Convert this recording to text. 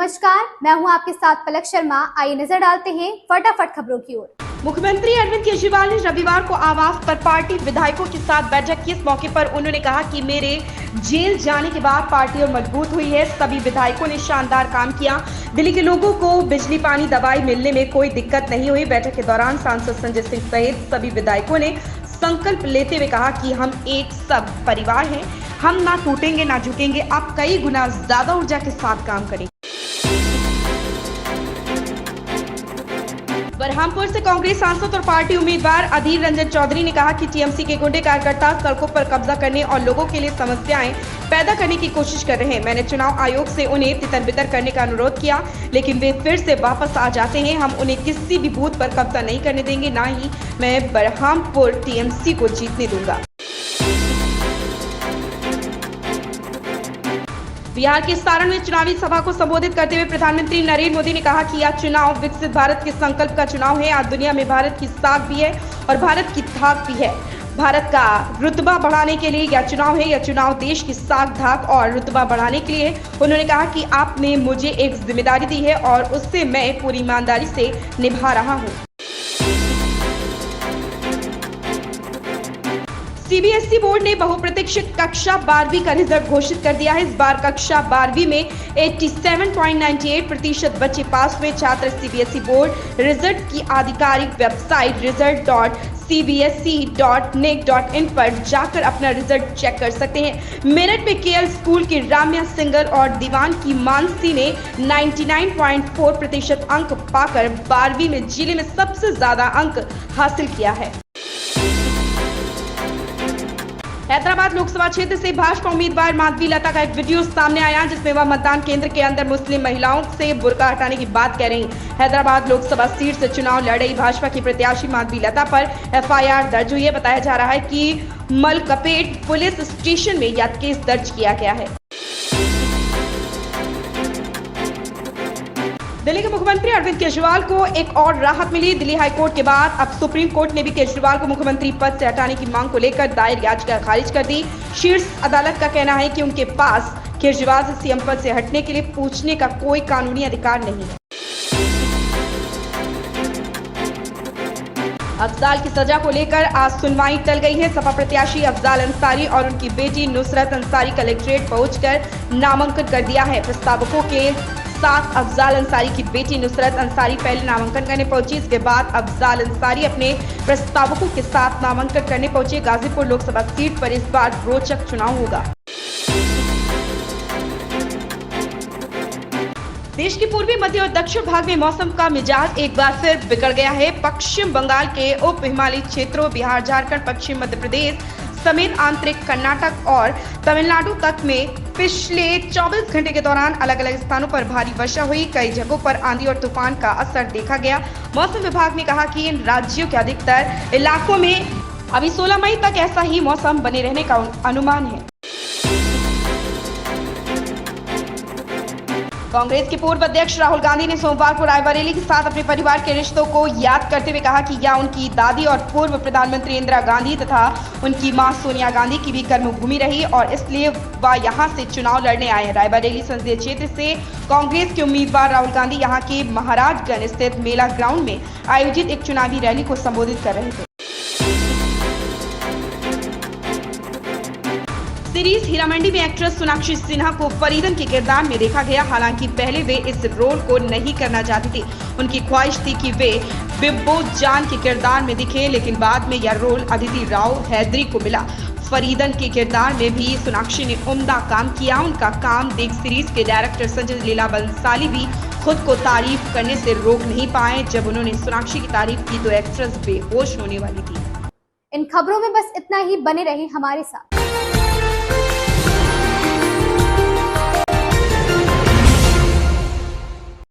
नमस्कार, मैं हूं आपके साथ पलक शर्मा। आइए नजर डालते हैं फटाफट खबरों की ओर। मुख्यमंत्री अरविंद केजरीवाल ने रविवार को आवास पर पार्टी विधायकों के साथ बैठक की। इस मौके पर उन्होंने कहा कि मेरे जेल जाने के बाद पार्टी और मजबूत हुई है। सभी विधायकों ने शानदार काम किया। दिल्ली के लोगों को बिजली, पानी, दवाई मिलने में कोई दिक्कत नहीं हुई। बैठक के दौरान सांसद संजय सिंह सहित सभी विधायकों ने संकल्प लेते हुए कहा कि हम एक सब परिवार हैं, हम ना टूटेंगे ना झुकेंगे। आप कई गुना ज्यादा ऊर्जा के साथ काम करें। बरहामपुर से कांग्रेस सांसद और पार्टी उम्मीदवार अधीर रंजन चौधरी ने कहा कि टीएमसी के गुंडे कार्यकर्ता सड़कों पर कब्जा करने और लोगों के लिए समस्याएं पैदा करने की कोशिश कर रहे हैं। मैंने चुनाव आयोग से उन्हें तितर बितर करने का अनुरोध किया, लेकिन वे फिर से वापस आ जाते हैं। हम उन्हें किसी भी बूथ पर कब्जा नहीं करने देंगे, ना ही मैं बरहामपुर टीएमसी को जीतने दूंगा। बिहार के सारण में चुनावी सभा को संबोधित करते हुए प्रधानमंत्री नरेंद्र मोदी ने कहा कि यह चुनाव विकसित भारत के संकल्प का चुनाव है। आज दुनिया में भारत की साख भी है और भारत की धाक भी है। भारत का रुतबा बढ़ाने के लिए यह चुनाव है। यह चुनाव देश की साख, धाक और रुतबा बढ़ाने के लिए। उन्होंने कहा कि आपने मुझे एक जिम्मेदारी दी है और उससे मैं पूरी ईमानदारी से निभा रहा हूँ। सीबीएसई बोर्ड ने बहुप्रतीक्षित कक्षा 12वीं का रिजल्ट घोषित कर दिया है। इस बार कक्षा 12वीं में 87.98% बच्चे पास हुए। छात्र सीबीएसई बोर्ड रिजल्ट की आधिकारिक वेबसाइट result.cbse.nic.in पर जाकर अपना रिजल्ट चेक कर सकते हैं। मेरठ में केएल स्कूल की राम्या सिंगर और दीवान की मानसी ने 99.4% अंक पाकर 12वीं में जिले में सबसे ज्यादा अंक हासिल किया है। हैदराबाद लोकसभा क्षेत्र से भाजपा उम्मीदवार माधवी लता का एक वीडियो सामने आया, जिसमें वह मतदान केंद्र के अंदर मुस्लिम महिलाओं से बुर्का हटाने की बात कह रही। हैदराबाद लोकसभा सीट से चुनाव लड़ रही भाजपा की प्रत्याशी माधवी लता पर एफआईआर दर्ज हुई है। बताया जा रहा है कि मलकपेट पुलिस स्टेशन में यह केस दर्ज किया गया है। दिल्ली के मुख्यमंत्री अरविंद केजरीवाल को एक और राहत मिली। दिल्ली हाईकोर्ट के बाद अब सुप्रीम कोर्ट ने भी केजरीवाल को मुख्यमंत्री पद से हटाने की मांग को लेकर दायर याचिका खारिज कर दी। शीर्ष अदालत का कहना है कि उनके पास केजरीवाल से सीएम पद से हटने के लिए पूछने का कोई कानूनी अधिकार नहीं है। अफजाल की सजा को लेकर आज सुनवाई टल गई है। सपा प्रत्याशी अफजाल अंसारी और उनकी बेटी नुसरत अंसारी कलेक्ट्रेट पहुंचकर नामांकन कर दिया है। प्रस्तावकों के साथ अफजाल अंसारी की बेटी नुसरत अंसारी पहले नामांकन करने पहुंची। इसके बाद अफजाल अंसारी अपने प्रस्तावकों के साथ नामांकन करने पहुंचे। गाजीपुर लोकसभा सीट पर इस बार रोचक चुनाव होगा। देश के पूर्वी, मध्य और दक्षिण भाग में मौसम का मिजाज एक बार फिर बिगड़ गया है। पश्चिम बंगाल के उप हिमालयी क्षेत्रों, बिहार, झारखंड, पश्चिम मध्य प्रदेश समेत आंतरिक कर्नाटक और तमिलनाडु तक में पिछले 24 घंटे के दौरान अलग अलग स्थानों पर भारी वर्षा हुई। कई जगहों पर आंधी और तूफान का असर देखा गया। मौसम विभाग ने कहा कि इन राज्यों के अधिकतर इलाकों में अभी 16 मई तक ऐसा ही मौसम बने रहने का अनुमान है। कांग्रेस के पूर्व अध्यक्ष राहुल गांधी ने सोमवार को रायबरेली के साथ अपने परिवार के रिश्तों को याद करते हुए कहा कि यह उनकी दादी और पूर्व प्रधानमंत्री इंदिरा गांधी तथा उनकी मां सोनिया गांधी की भी कर्मभूमि रही और इसलिए वह यहां से चुनाव लड़ने आए हैं। रायबरेली संसदीय क्षेत्र से कांग्रेस के उम्मीदवार राहुल गांधी यहां के महाराजगंज स्थित मेला ग्राउंड में आयोजित एक चुनावी रैली को संबोधित कर रहे थे। सीरीज हीरा मंडी में एक्ट्रेस सोनाक्षी सिन्हा को फरीदन के किरदार में देखा गया। हालांकि पहले वे इस रोल को नहीं करना चाहती थी। उनकी ख्वाहिश थी कि वे बिब्बो जान के किरदार में दिखे, लेकिन बाद में यह रोल अदिति राव हैदरी को मिला। फरीदन के किरदार में भी सोनाक्षी ने उम्दा काम किया। उनका काम देख सीरीज के डायरेक्टर संजय लीला बंसाली भी खुद को तारीफ करने से रोक नहीं पाए। जब उन्होंने सोनाक्षी की तारीफ की तो एक्ट्रेस बेहोश होने वाली थी। इन खबरों में बस इतना ही। बने रहे हमारे साथ।